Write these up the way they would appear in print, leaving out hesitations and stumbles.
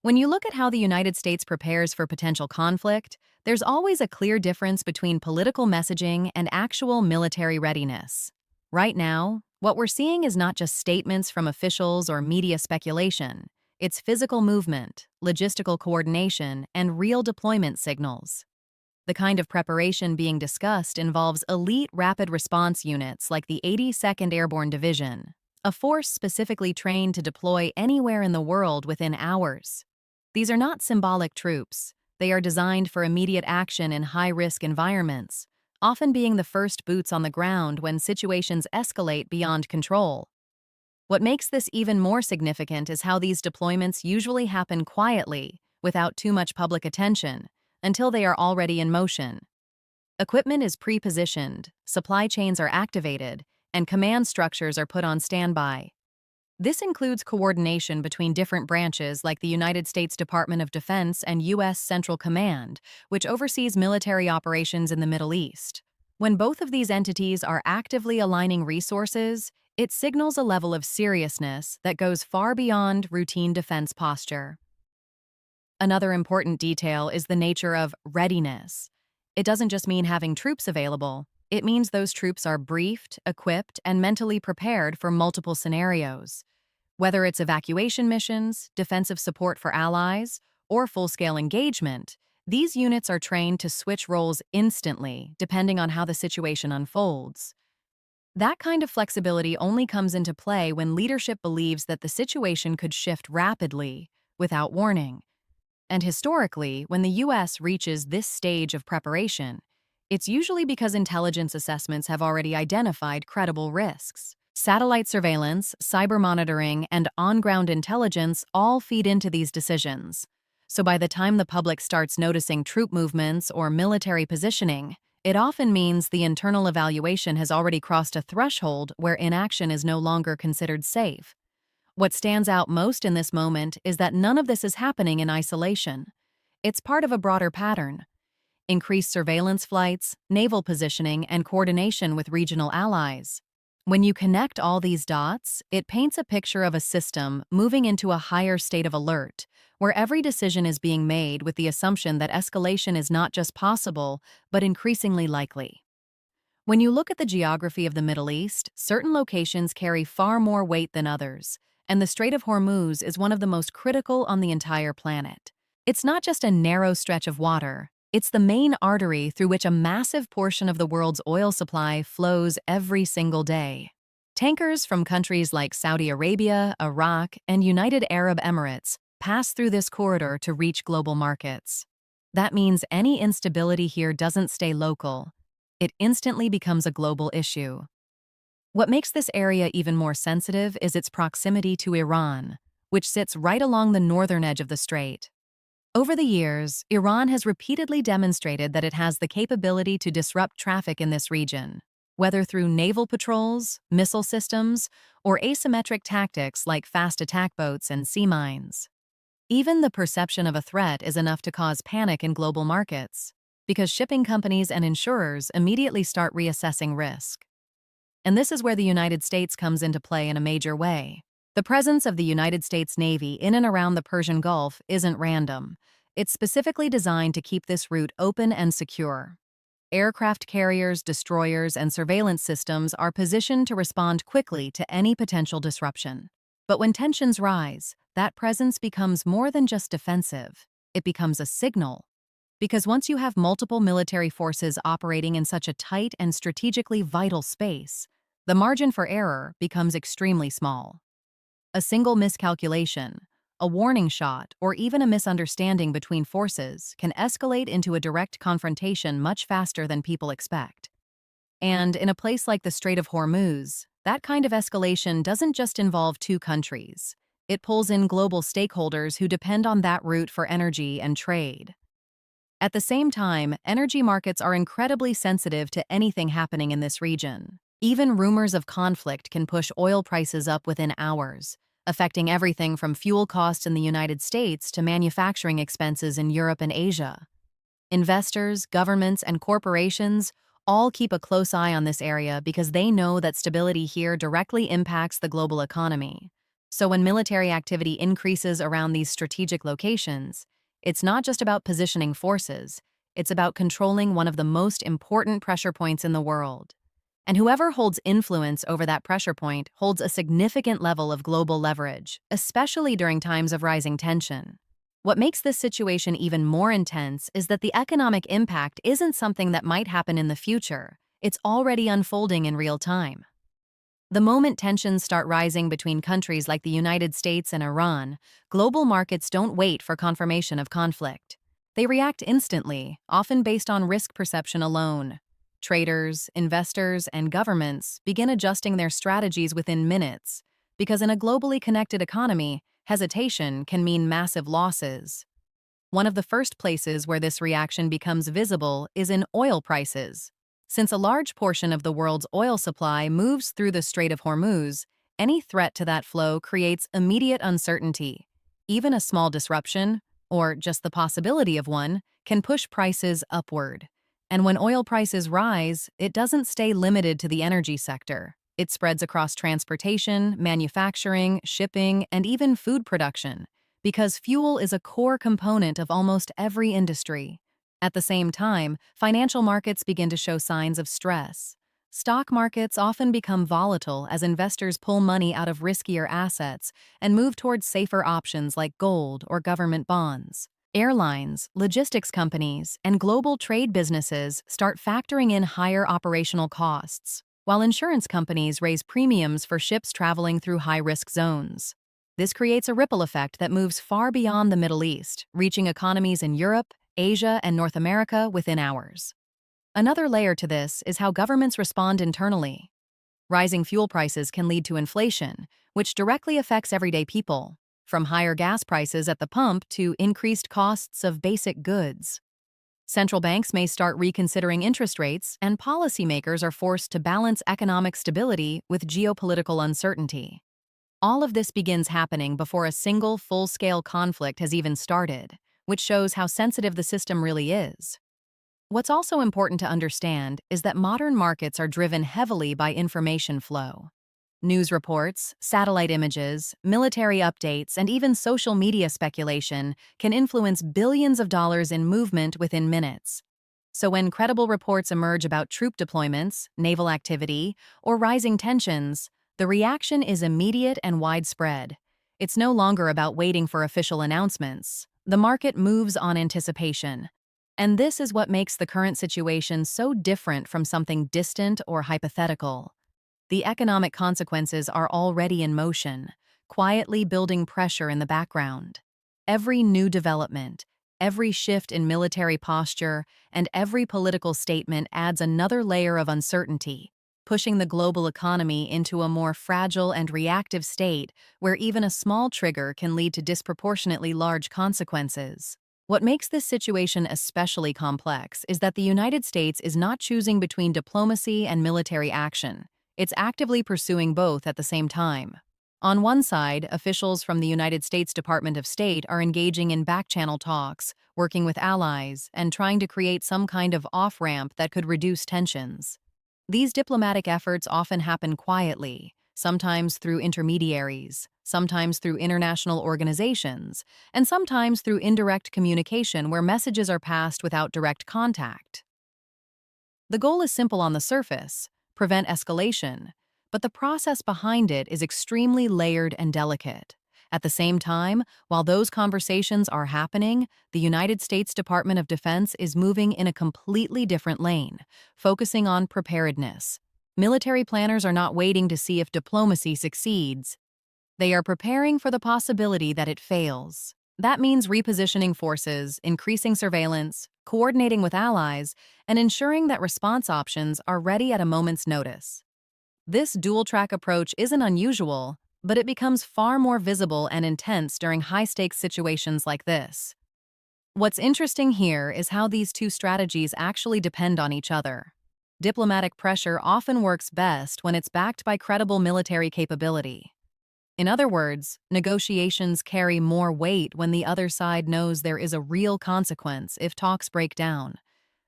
When you look at how the United States prepares for potential conflict, there's always a clear difference between political messaging and actual military readiness. Right now, what we're seeing is not just statements from officials or media speculation. It's physical movement, logistical coordination, and real deployment signals. The kind of preparation being discussed involves elite rapid response units like the 82nd Airborne Division, a force specifically trained to deploy anywhere in the world within hours. These are not symbolic troops. They are designed for immediate action in high-risk environments, often being the first boots on the ground when situations escalate beyond control. What makes this even more significant is how these deployments usually happen quietly, without too much public attention, until they are already in motion. Equipment is pre-positioned, supply chains are activated, and command structures are put on standby. This includes coordination between different branches like the United States Department of Defense and U.S. Central Command, which oversees military operations in the Middle East. When both of these entities are actively aligning resources, it signals a level of seriousness that goes far beyond routine defense posture. Another important detail is the nature of readiness. It doesn't just mean having troops available. It means those troops are briefed, equipped, and mentally prepared for multiple scenarios. Whether it's evacuation missions, defensive support for allies, or full-scale engagement, these units are trained to switch roles instantly, depending on how the situation unfolds. That kind of flexibility only comes into play when leadership believes that the situation could shift rapidly, without warning. And historically, when the U.S. reaches this stage of preparation, it's usually because intelligence assessments have already identified credible risks. Satellite surveillance, cyber monitoring, and on-ground intelligence all feed into these decisions. So by the time the public starts noticing troop movements or military positioning, it often means the internal evaluation has already crossed a threshold where inaction is no longer considered safe. What stands out most in this moment is that none of this is happening in isolation. It's part of a broader pattern. Increased surveillance flights, naval positioning, and coordination with regional allies. When you connect all these dots, it paints a picture of a system moving into a higher state of alert, where every decision is being made with the assumption that escalation is not just possible, but increasingly likely. When you look at the geography of the Middle East, certain locations carry far more weight than others, and the Strait of Hormuz is one of the most critical on the entire planet. It's not just a narrow stretch of water. It's the main artery through which a massive portion of the world's oil supply flows every single day. Tankers from countries like Saudi Arabia, Iraq, and United Arab Emirates pass through this corridor to reach global markets. That means any instability here doesn't stay local. It instantly becomes a global issue. What makes this area even more sensitive is its proximity to Iran, which sits right along the northern edge of the strait. Over the years, Iran has repeatedly demonstrated that it has the capability to disrupt traffic in this region, whether through naval patrols, missile systems, or asymmetric tactics like fast attack boats and sea mines. Even the perception of a threat is enough to cause panic in global markets, because shipping companies and insurers immediately start reassessing risk. And this is where the United States comes into play in a major way. The presence of the United States Navy in and around the Persian Gulf isn't random. It's specifically designed to keep this route open and secure. Aircraft carriers, destroyers, and surveillance systems are positioned to respond quickly to any potential disruption. But when tensions rise, that presence becomes more than just defensive. It becomes a signal. Because once you have multiple military forces operating in such a tight and strategically vital space, the margin for error becomes extremely small. A single miscalculation, a warning shot, or even a misunderstanding between forces can escalate into a direct confrontation much faster than people expect. And in a place like the Strait of Hormuz, that kind of escalation doesn't just involve two countries. It pulls in global stakeholders who depend on that route for energy and trade. At the same time, energy markets are incredibly sensitive to anything happening in this region. Even rumors of conflict can push oil prices up within hours, affecting everything from fuel costs in the United States to manufacturing expenses in Europe and Asia. Investors, governments, and corporations all keep a close eye on this area because they know that stability here directly impacts the global economy. So when military activity increases around these strategic locations, it's not just about positioning forces, it's about controlling one of the most important pressure points in the world. And whoever holds influence over that pressure point holds a significant level of global leverage, especially during times of rising tension. What makes this situation even more intense is that the economic impact isn't something that might happen in the future, it's already unfolding in real time. The moment tensions start rising between countries like the United States and Iran, global markets don't wait for confirmation of conflict. They react instantly, often based on risk perception alone. Traders, investors, and governments begin adjusting their strategies within minutes, because in a globally connected economy, hesitation can mean massive losses. One of the first places where this reaction becomes visible is in oil prices. Since a large portion of the world's oil supply moves through the Strait of Hormuz, any threat to that flow creates immediate uncertainty. Even a small disruption, or just the possibility of one, can push prices upward. And when oil prices rise, it doesn't stay limited to the energy sector. It spreads across transportation, manufacturing, shipping, and even food production, because fuel is a core component of almost every industry. At the same time, financial markets begin to show signs of stress. Stock markets often become volatile as investors pull money out of riskier assets and move towards safer options like gold or government bonds. Airlines, logistics companies, and global trade businesses start factoring in higher operational costs, while insurance companies raise premiums for ships traveling through high-risk zones. This creates a ripple effect that moves far beyond the Middle East, reaching economies in Europe, Asia, and North America within hours. Another layer to this is how governments respond internally. Rising fuel prices can lead to inflation, which directly affects everyday people, from higher gas prices at the pump to increased costs of basic goods. Central banks may start reconsidering interest rates, and policymakers are forced to balance economic stability with geopolitical uncertainty. All of this begins happening before a single full-scale conflict has even started, which shows how sensitive the system really is. What's also important to understand is that modern markets are driven heavily by information flow. News reports, satellite images, military updates, and even social media speculation can influence billions of dollars in movement within minutes. So when credible reports emerge about troop deployments, naval activity, or rising tensions, the reaction is immediate and widespread. It's no longer about waiting for official announcements. The market moves on anticipation. And this is what makes the current situation so different from something distant or hypothetical. The economic consequences are already in motion, quietly building pressure in the background. Every new development, every shift in military posture, and every political statement adds another layer of uncertainty, pushing the global economy into a more fragile and reactive state where even a small trigger can lead to disproportionately large consequences. What makes this situation especially complex is that the United States is not choosing between diplomacy and military action. It's actively pursuing both at the same time. On one side, officials from the United States Department of State are engaging in back-channel talks, working with allies, and trying to create some kind of off-ramp that could reduce tensions. These diplomatic efforts often happen quietly, sometimes through intermediaries, sometimes through international organizations, and sometimes through indirect communication where messages are passed without direct contact. The goal is simple on the surface: prevent escalation, but the process behind it is extremely layered and delicate. At the same time, while those conversations are happening, the United States Department of Defense is moving in a completely different lane, focusing on preparedness. Military planners are not waiting to see if diplomacy succeeds. They are preparing for the possibility that it fails. That means repositioning forces, increasing surveillance, coordinating with allies, and ensuring that response options are ready at a moment's notice. This dual-track approach isn't unusual, but it becomes far more visible and intense during high-stakes situations like this. What's interesting here is how these two strategies actually depend on each other. Diplomatic pressure often works best when it's backed by credible military capability. In other words, negotiations carry more weight when the other side knows there is a real consequence if talks break down.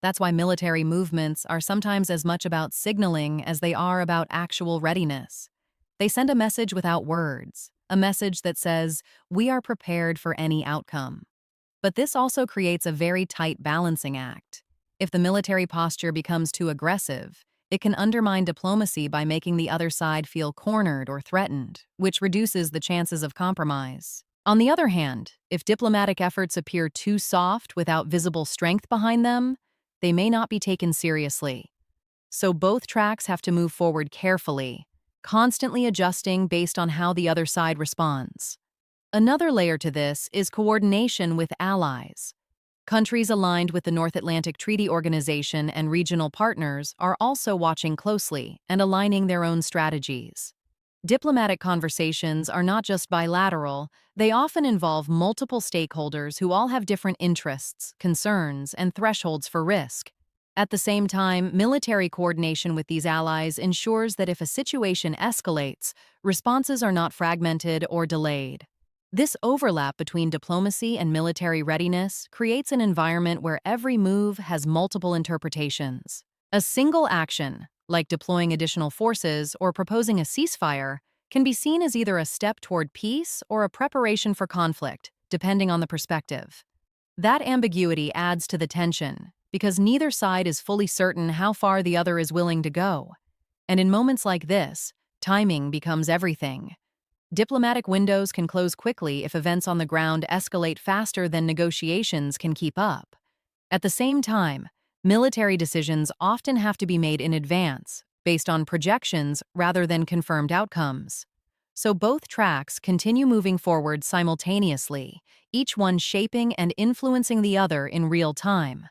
That's why military movements are sometimes as much about signaling as they are about actual readiness. They send a message without words, a message that says, "We are prepared for any outcome." But this also creates a very tight balancing act. If the military posture becomes too aggressive, it can undermine diplomacy by making the other side feel cornered or threatened, which reduces the chances of compromise. On the other hand, if diplomatic efforts appear too soft without visible strength behind them, they may not be taken seriously. So both tracks have to move forward carefully, constantly adjusting based on how the other side responds. Another layer to this is coordination with allies. Countries aligned with the North Atlantic Treaty Organization and regional partners are also watching closely and aligning their own strategies. Diplomatic conversations are not just bilateral, they often involve multiple stakeholders who all have different interests, concerns, and thresholds for risk. At the same time, military coordination with these allies ensures that if a situation escalates, responses are not fragmented or delayed. This overlap between diplomacy and military readiness creates an environment where every move has multiple interpretations. A single action, like deploying additional forces or proposing a ceasefire, can be seen as either a step toward peace or a preparation for conflict, depending on the perspective. That ambiguity adds to the tension, because neither side is fully certain how far the other is willing to go. And in moments like this, timing becomes everything. Diplomatic windows can close quickly if events on the ground escalate faster than negotiations can keep up. At the same time, military decisions often have to be made in advance, based on projections rather than confirmed outcomes. So both tracks continue moving forward simultaneously, each one shaping and influencing the other in real time.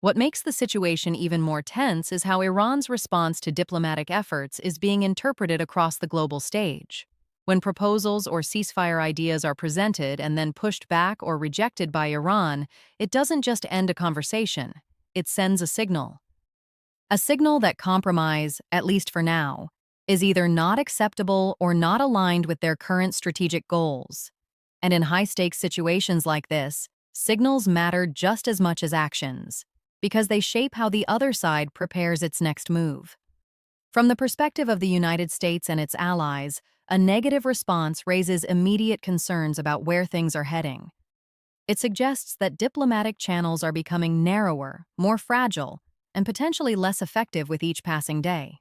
What makes the situation even more tense is how Iran's response to diplomatic efforts is being interpreted across the global stage. When proposals or ceasefire ideas are presented and then pushed back or rejected by Iran, it doesn't just end a conversation, it sends a signal. A signal that compromise, at least for now, is either not acceptable or not aligned with their current strategic goals. And in high-stakes situations like this, signals matter just as much as actions, because they shape how the other side prepares its next move. From the perspective of the United States and its allies, a negative response raises immediate concerns about where things are heading. It suggests that diplomatic channels are becoming narrower, more fragile, and potentially less effective with each passing day.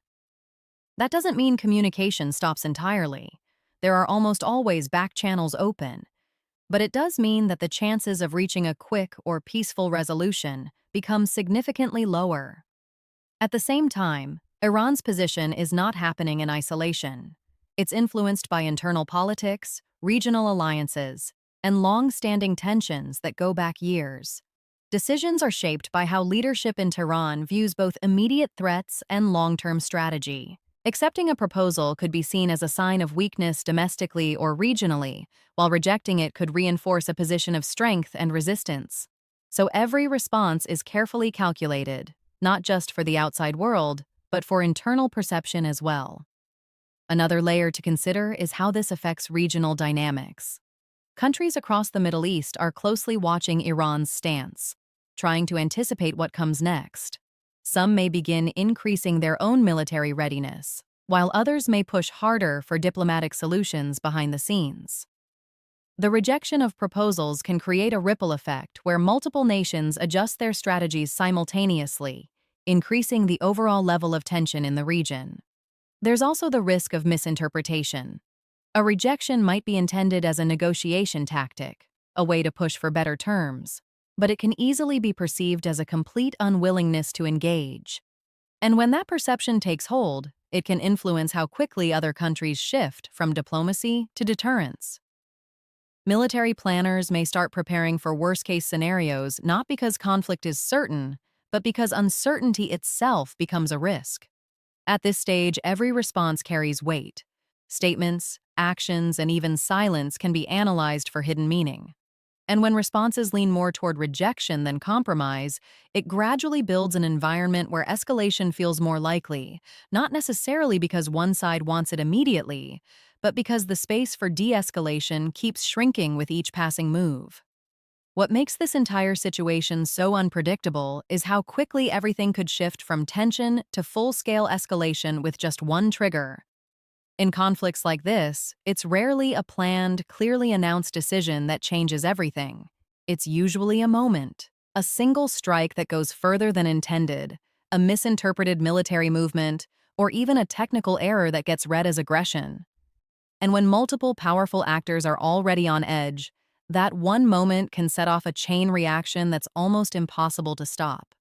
That doesn't mean communication stops entirely. There are almost always back channels open. But it does mean that the chances of reaching a quick or peaceful resolution become significantly lower. At the same time, Iran's position is not happening in isolation. It's influenced by internal politics, regional alliances, and long-standing tensions that go back years. Decisions are shaped by how leadership in Tehran views both immediate threats and long-term strategy. Accepting a proposal could be seen as a sign of weakness domestically or regionally, while rejecting it could reinforce a position of strength and resistance. So every response is carefully calculated, not just for the outside world, but for internal perception as well. Another layer to consider is how this affects regional dynamics. Countries across the Middle East are closely watching Iran's stance, trying to anticipate what comes next. Some may begin increasing their own military readiness, while others may push harder for diplomatic solutions behind the scenes. The rejection of proposals can create a ripple effect where multiple nations adjust their strategies simultaneously, increasing the overall level of tension in the region. There's also the risk of misinterpretation. A rejection might be intended as a negotiation tactic, a way to push for better terms, but it can easily be perceived as a complete unwillingness to engage. And when that perception takes hold, it can influence how quickly other countries shift from diplomacy to deterrence. Military planners may start preparing for worst-case scenarios not because conflict is certain, but because uncertainty itself becomes a risk. At this stage, every response carries weight. Statements, actions, and even silence can be analyzed for hidden meaning. And when responses lean more toward rejection than compromise, it gradually builds an environment where escalation feels more likely, not necessarily because one side wants it immediately, but because the space for de-escalation keeps shrinking with each passing move. What makes this entire situation so unpredictable is how quickly everything could shift from tension to full-scale escalation with just one trigger. In conflicts like this, it's rarely a planned, clearly announced decision that changes everything. It's usually a moment, a single strike that goes further than intended, a misinterpreted military movement, or even a technical error that gets read as aggression. And when multiple powerful actors are already on edge, that one moment can set off a chain reaction that's almost impossible to stop.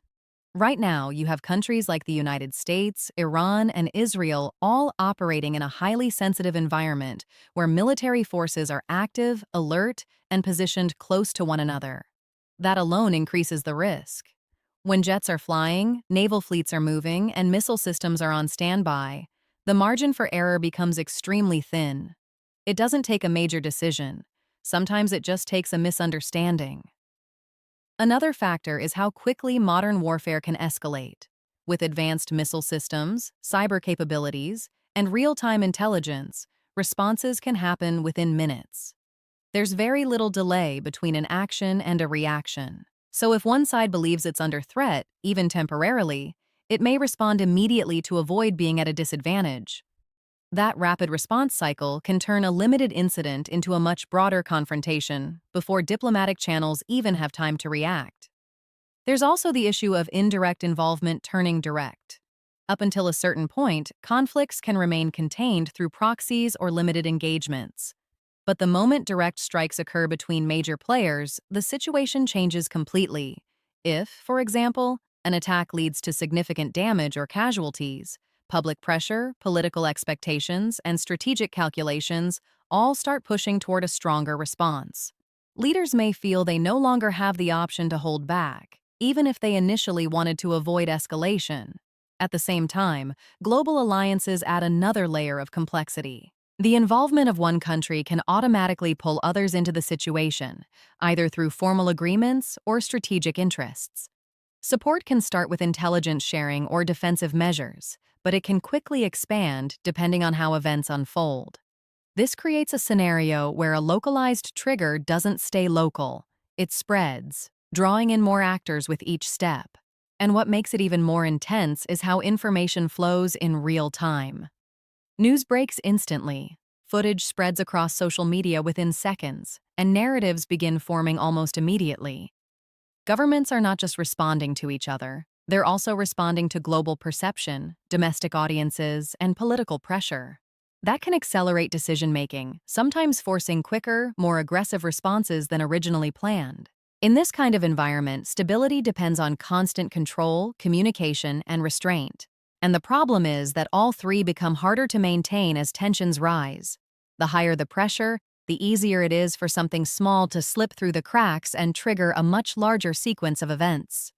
Right now, you have countries like the United States, Iran, and Israel all operating in a highly sensitive environment where military forces are active, alert, and positioned close to one another. That alone increases the risk. When jets are flying, naval fleets are moving, and missile systems are on standby, the margin for error becomes extremely thin. It doesn't take a major decision. Sometimes it just takes a misunderstanding. Another factor is how quickly modern warfare can escalate. With advanced missile systems, cyber capabilities, and real-time intelligence, responses can happen within minutes. There's very little delay between an action and a reaction. So if one side believes it's under threat, even temporarily, it may respond immediately to avoid being at a disadvantage. That rapid response cycle can turn a limited incident into a much broader confrontation before diplomatic channels even have time to react. There's also the issue of indirect involvement turning direct. Up until a certain point, conflicts can remain contained through proxies or limited engagements. But the moment direct strikes occur between major players, the situation changes completely. If, for example, an attack leads to significant damage or casualties, public pressure, political expectations, and strategic calculations all start pushing toward a stronger response. Leaders may feel they no longer have the option to hold back, even if they initially wanted to avoid escalation. At the same time, global alliances add another layer of complexity. The involvement of one country can automatically pull others into the situation, either through formal agreements or strategic interests. Support can start with intelligence sharing or defensive measures, but it can quickly expand depending on how events unfold. This creates a scenario where a localized trigger doesn't stay local. It spreads, drawing in more actors with each step. And what makes it even more intense is how information flows in real time. News breaks instantly, footage spreads across social media within seconds, and narratives begin forming almost immediately. Governments are not just responding to each other, they're also responding to global perception, domestic audiences, and political pressure. That can accelerate decision-making, sometimes forcing quicker, more aggressive responses than originally planned. In this kind of environment, stability depends on constant control, communication, and restraint. And the problem is that all three become harder to maintain as tensions rise. The higher the pressure, the easier it is for something small to slip through the cracks and trigger a much larger sequence of events.